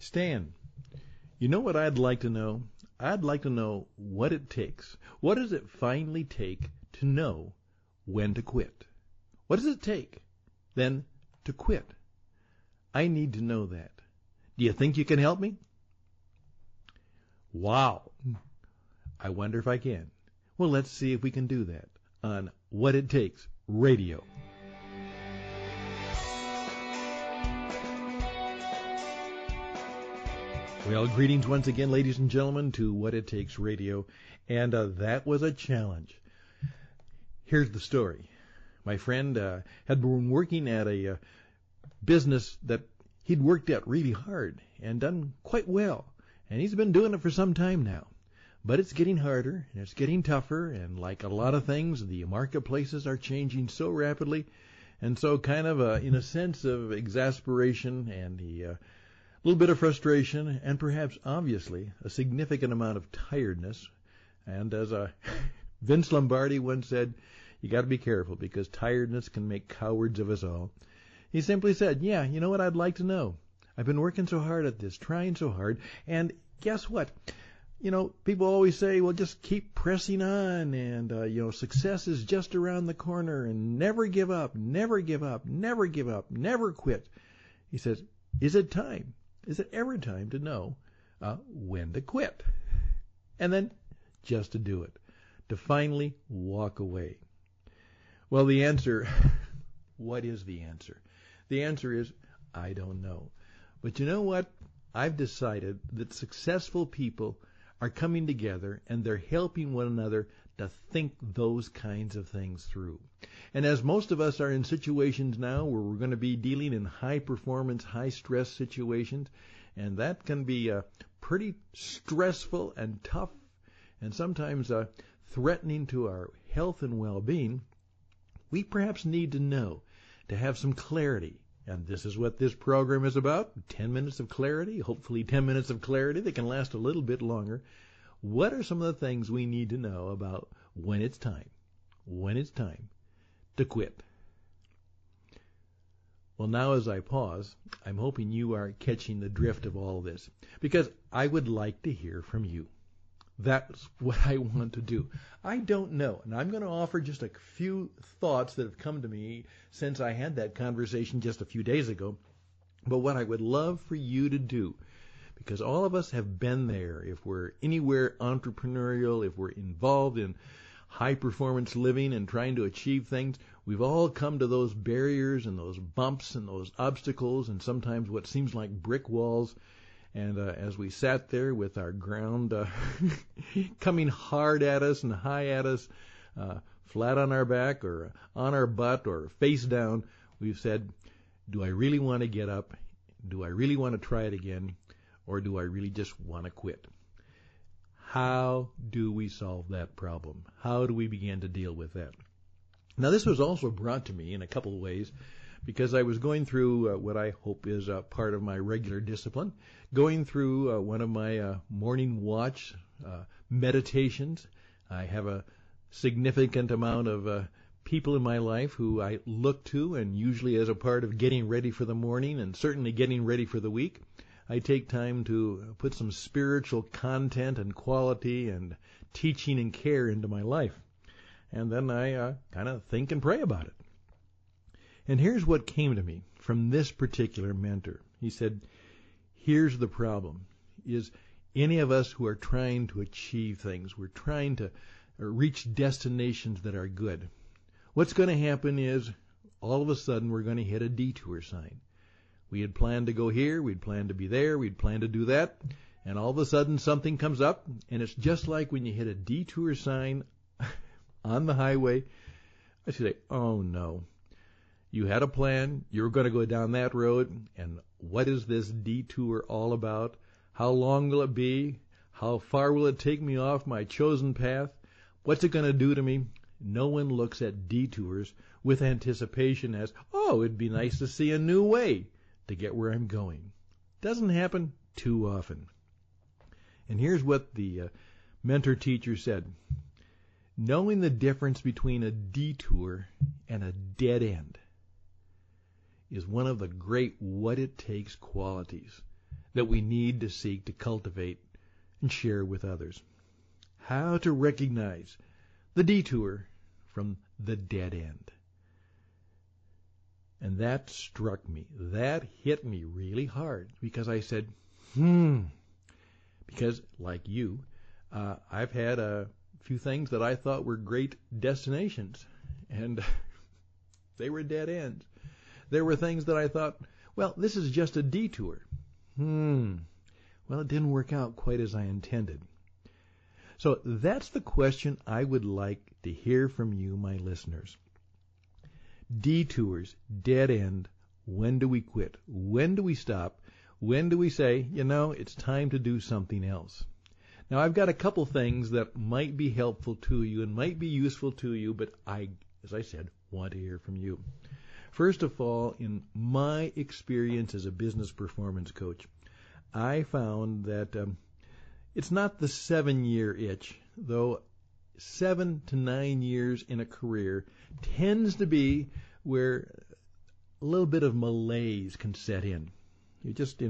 Stan, you know what I'd like to know? I'd like to know what it takes. What does it finally take to know when to quit? What does it take, then, to quit? I need to know that. Do you think you can help me? Wow. I wonder if I can. Well, let's see if we can do that on What It Takes Radio. Well, greetings once again, ladies and gentlemen, to What It Takes Radio, and that was a challenge. Here's the story. My friend had been working at a business that he'd worked at really hard and done quite well, and he's been doing it for some time now. But it's getting harder, and it's getting tougher, and like a lot of things, the marketplaces are changing so rapidly, and so kind of in a sense of exasperation and a little bit of frustration, and perhaps, obviously, a significant amount of tiredness. And as Vince Lombardi once said, you got to be careful because tiredness can make cowards of us all. He simply said, yeah, you know what I'd like to know? I've been working so hard at this, trying so hard, and guess what? You know, people always say, well, just keep pressing on, and, success is just around the corner, and never give up, never give up, never give up, never quit. He says, is it time? Is it ever time to know when to quit? And then just to do it, to finally walk away. Well, the answer, what is the answer? The answer is, I don't know. But you know what? I've decided that successful people are coming together and they're helping one another to think those kinds of things through. And as most of us are in situations now where we're going to be dealing in high performance, high stress situations, and that can be pretty stressful and tough and sometimes threatening to our health and well-being, we perhaps need to know, to have some clarity. And this is what this program is about, 10 minutes of clarity, hopefully 10 minutes of clarity that can last a little bit longer. What are some of the things we need to know about when it's time to quit? Well, now as I pause, I'm hoping you are catching the drift of all this, because I would like to hear from you. That's what I want to do. I don't know, and I'm going to offer just a few thoughts that have come to me since I had that conversation just a few days ago. But what I would love for you to do, because all of us have been there, if we're anywhere entrepreneurial, if we're involved in high-performance living and trying to achieve things, we've all come to those barriers and those bumps and those obstacles and sometimes what seems like brick walls. And as we sat there with our ground coming hard at us and high at us, flat on our back or on our butt or face down, we've said, do I really want to get up? Do I really want to try it again? Or do I really just want to quit? How do we solve that problem? How do we begin to deal with that? Now, this was also brought to me in a couple of ways, because I was going through what I hope is part of my regular discipline, going through one of my morning watch meditations. I have a significant amount of people in my life who I look to, and usually as a part of getting ready for the morning and certainly getting ready for the week, I take time to put some spiritual content and quality and teaching and care into my life. And then I kind of think and pray about it. And here's what came to me from this particular mentor. He said, here's the problem, is any of us who are trying to achieve things, we're trying to reach destinations that are good, what's going to happen is all of a sudden we're going to hit a detour sign. We had planned to go here, we'd planned to be there, we'd planned to do that, and all of a sudden something comes up, and it's just like when you hit a detour sign on the highway. I should say, oh no. You had a plan, you were going to go down that road, and what is this detour all about? How long will it be? How far will it take me off my chosen path? What's it going to do to me? No one looks at detours with anticipation as, oh, it'd be nice to see a new way to get where I'm going. Doesn't happen too often. And here's what the mentor teacher said. Knowing the difference between a detour and a dead end is one of the great what it takes qualities that we need to seek to cultivate and share with others. How to recognize the detour from the dead end. And that struck me. That hit me really hard because I said, because like you, I've had a few things that I thought were great destinations, and they were dead ends. There were things that I thought, well, this is just a detour. Well, it didn't work out quite as I intended. So that's the question I would like to hear from you, my listeners. Detours, dead end, when do we quit? When do we stop? When do we say, it's time to do something else? Now, I've got a couple things that might be helpful to you and might be useful to you, but I, as I said, want to hear from you. First of all, in my experience as a business performance coach, I found that it's not the 7-year itch, though 7 to 9 years in a career tends to be where a little bit of malaise can set in. You just,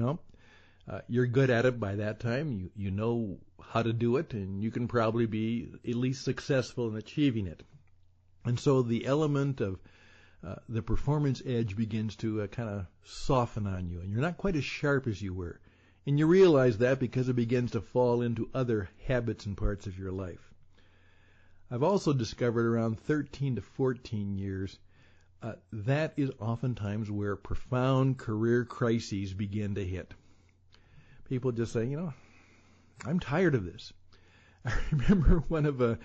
you're good at it by that time. You know how to do it, and you can probably be at least successful in achieving it. And so the element of the performance edge begins to kind of soften on you, and you're not quite as sharp as you were. And you realize that because it begins to fall into other habits and parts of your life. I've also discovered around 13 to 14 years, that is oftentimes where profound career crises begin to hit. People just say, I'm tired of this. I remember one of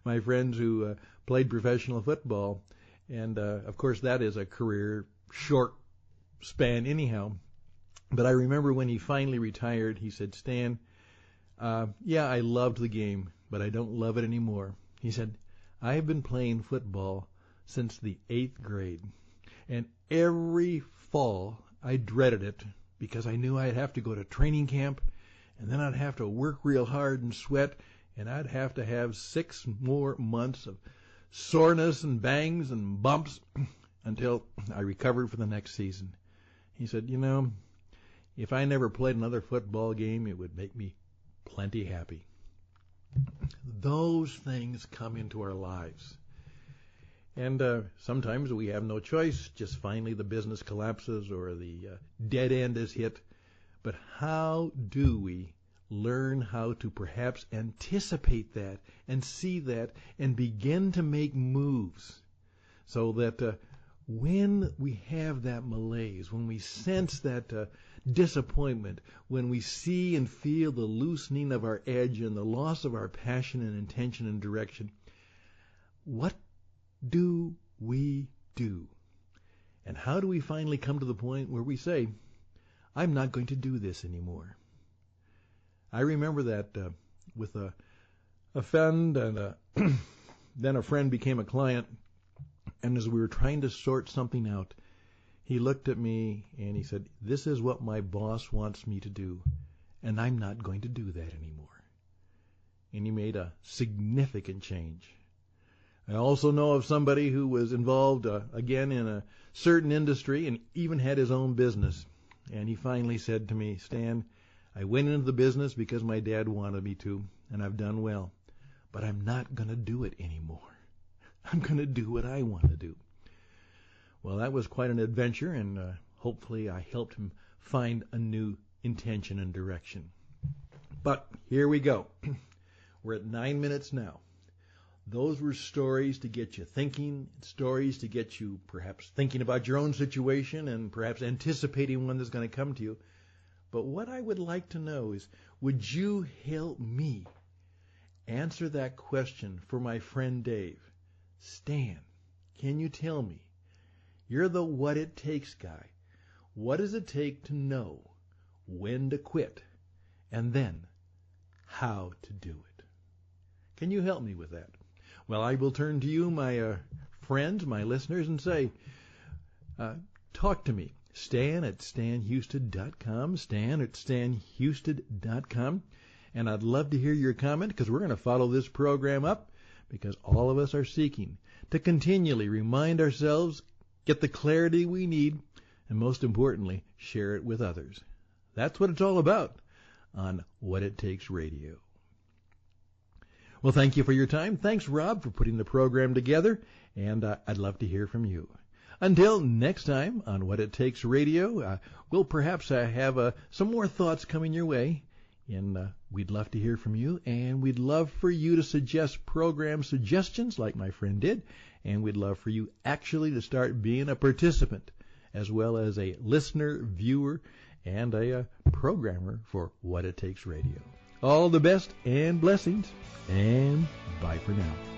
my friends who played professional football, and of course that is a career short span anyhow. But I remember when he finally retired, he said, Stan, I loved the game, but I don't love it anymore. He said, I have been playing football since the 8th grade, and every fall I dreaded it because I knew I'd have to go to training camp, and then I'd have to work real hard and sweat, and I'd have to have 6 more months of soreness and bangs and bumps until I recovered for the next season. He said, if I never played another football game, it would make me plenty happy. Those things come into our lives. And sometimes we have no choice. Just finally the business collapses or the dead end is hit. But how do we learn how to perhaps anticipate that and see that and begin to make moves so that when we have that malaise, when we sense that disappointment, when we see and feel the loosening of our edge and the loss of our passion and intention and direction, what do we do? And how do we finally come to the point where we say, I'm not going to do this anymore? I remember that with a friend, and then a friend became a client, and as we were trying to sort something out, he looked at me and he said, this is what my boss wants me to do, and I'm not going to do that anymore. And he made a significant change. I also know of somebody who was involved, again, in a certain industry and even had his own business. And he finally said to me, Stan, I went into the business because my dad wanted me to, and I've done well. But I'm not going to do it anymore. I'm going to do what I want to do. Well, that was quite an adventure, and hopefully I helped him find a new intention and direction. But here we go. We're at 9 minutes now. Those were stories to get you thinking, stories to get you perhaps thinking about your own situation and perhaps anticipating one that's going to come to you. But what I would like to know is, would you help me answer that question for my friend Dave? Stan, can you tell me? You're the what it takes guy. What does it take to know when to quit and then how to do it? Can you help me with that? Well, I will turn to you, my friends, my listeners, and say, talk to me. Stan at stanhouston.com, Stan at stanhouston.com. And I'd love to hear your comment because we're going to follow this program up because all of us are seeking to continually remind ourselves, get the clarity we need, and most importantly, share it with others. That's what it's all about on What It Takes Radio. Well, thank you for your time. Thanks, Rob, for putting the program together, and I'd love to hear from you. Until next time on What It Takes Radio, we'll perhaps have some more thoughts coming your way, and we'd love to hear from you, and we'd love for you to suggest program suggestions like my friend did, and we'd love for you actually to start being a participant as well as a listener, viewer, and a programmer for What It Takes Radio. All the best and blessings, and bye for now.